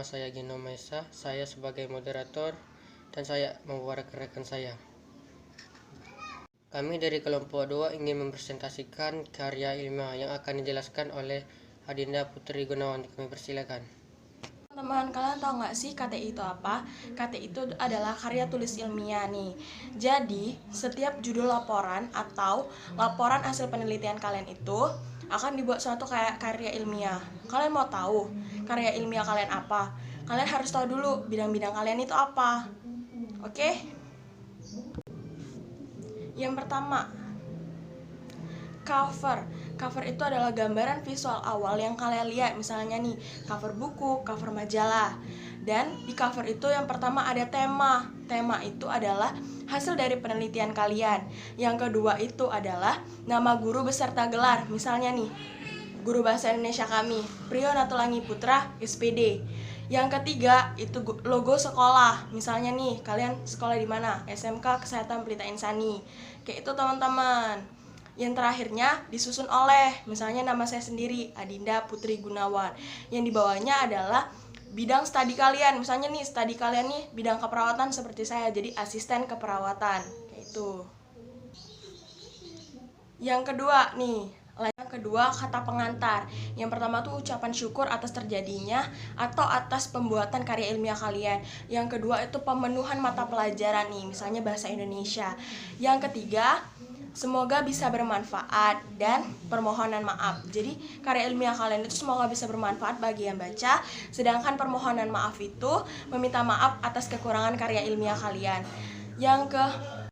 saya Gino Maesa, saya sebagai moderator dan saya membawa rekan-rekan saya. Kami dari kelompok 2 ingin mempresentasikan karya ilmiah yang akan dijelaskan oleh Adinda Putri Gunawan. Kami persilakan. Teman-teman, kalian tahu nggak sih KTI itu apa? KTI itu adalah karya tulis ilmiah nih. Jadi, setiap judul laporan atau laporan hasil penelitian kalian itu akan dibuat suatu kayak karya ilmiah. Kalian mau tahu karya ilmiah kalian apa? Kalian harus tahu dulu bidang-bidang kalian itu apa. Oke? Yang pertama, cover. Cover itu adalah gambaran visual awal yang kalian lihat, misalnya nih, cover buku, cover majalah. Dan di cover itu yang pertama ada tema. Tema itu adalah hasil dari penelitian kalian. Yang kedua itu adalah nama guru beserta gelar. Misalnya nih, guru bahasa Indonesia kami, Priyo Natulangi Putra, SPD. Yang ketiga itu logo sekolah. Misalnya nih, kalian sekolah di mana? SMK Kesehatan Pelita Insani. Kayak itu teman-teman. Yang terakhirnya disusun oleh, misalnya nama saya sendiri, Adinda Putri Gunawan. Yang di bawahnya adalah bidang studi kalian. Misalnya nih, studi kalian nih bidang keperawatan seperti saya, jadi asisten keperawatan. Kayak itu. Yang kedua nih, yang kedua kata pengantar. Yang pertama tuh ucapan syukur atas terjadinya atau atas pembuatan karya ilmiah kalian. Yang kedua itu pemenuhan mata pelajaran nih, misalnya bahasa Indonesia. Yang ketiga, semoga bisa bermanfaat dan permohonan maaf. Jadi karya ilmiah kalian itu semoga bisa bermanfaat bagi yang baca. Sedangkan permohonan maaf itu meminta maaf atas kekurangan karya ilmiah kalian. Yang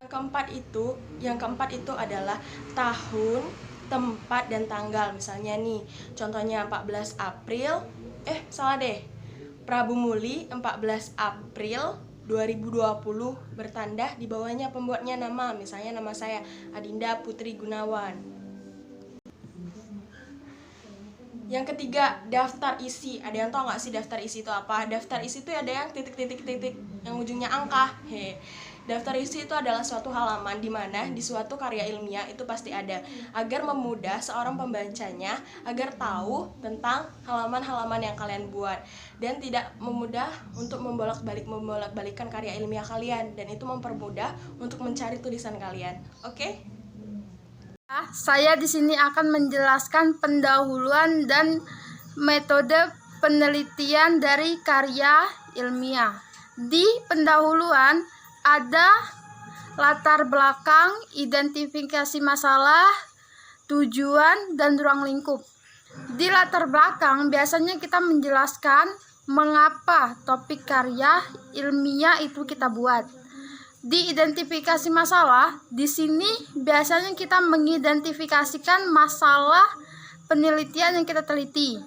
keempat itu adalah tahun, tempat, dan tanggal. Misalnya nih, contohnya 14 April, Prabu Muli 14 April 2020 bertanda di bawahnya pembuatnya nama, misalnya nama saya Adinda Putri Gunawan. Yang ketiga, daftar isi. Ada yang tahu nggak sih daftar isi itu apa? Daftar isi itu ada yang titik yang ujungnya angka. Daftar isi itu adalah suatu halaman di mana di suatu karya ilmiah itu pasti ada, agar memudah seorang pembacanya agar tahu tentang halaman-halaman yang kalian buat, dan tidak memudah untuk membolak-balikkan karya ilmiah kalian, dan itu mempermudah untuk mencari tulisan kalian. Oke? Saya di sini akan menjelaskan pendahuluan dan metode penelitian dari karya ilmiah. Di pendahuluan ada latar belakang, identifikasi masalah, tujuan, dan ruang lingkup. Di latar belakang biasanya kita menjelaskan mengapa topik karya ilmiah itu kita buat. Di identifikasi masalah, di sini biasanya kita mengidentifikasikan masalah penelitian yang kita teliti.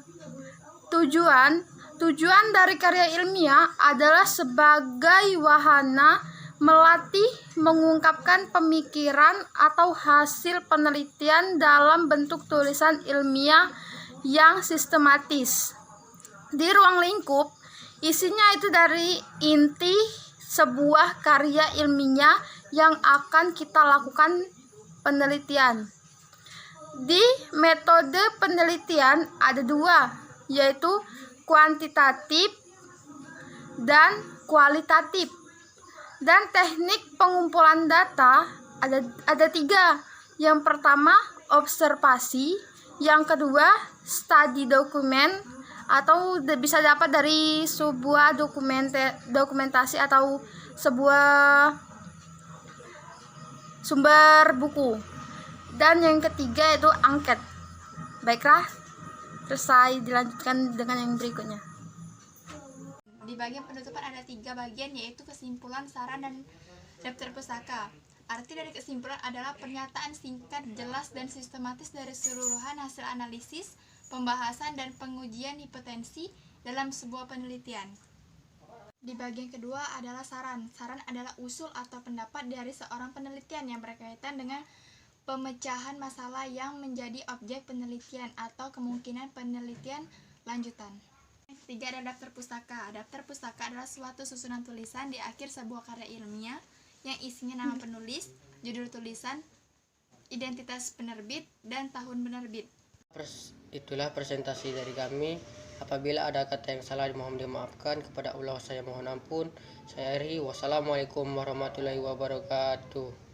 Tujuan dari karya ilmiah adalah sebagai wahana melatih mengungkapkan pemikiran atau hasil penelitian dalam bentuk tulisan ilmiah yang sistematis. Di ruang lingkup, isinya itu dari inti sebuah karya ilmiah yang akan kita lakukan penelitian. Di metode penelitian ada dua, yaitu kuantitatif dan kualitatif. Dan teknik pengumpulan data ada tiga. Yang pertama, observasi. Yang kedua, study dokumen, atau bisa dapat dari sebuah dokumentasi atau sebuah sumber buku. Dan yang ketiga itu angket. Baiklah, terus saya dilanjutkan dengan yang berikutnya. Di bagian penutupan ada 3 bagian, yaitu kesimpulan, saran, dan daftar pustaka. Arti dari kesimpulan adalah pernyataan singkat, jelas, dan sistematis dari keseluruhan hasil analisis, pembahasan, dan pengujian hipotensi dalam sebuah penelitian. Di bagian kedua adalah saran. Saran adalah usul atau pendapat dari seorang penelitian yang berkaitan dengan pemecahan masalah yang menjadi objek penelitian atau kemungkinan penelitian lanjutan. Yang ketiga ada daftar pustaka. Daftar pustaka adalah suatu susunan tulisan di akhir sebuah karya ilmiah yang isinya nama penulis, judul tulisan, identitas penerbit, dan tahun penerbit. Itulah presentasi dari kami. Apabila ada kata yang salah mohon dimaafkan. Kepada Allah saya mohon ampun. Saya akhiri. Wassalamualaikum warahmatullahi wabarakatuh.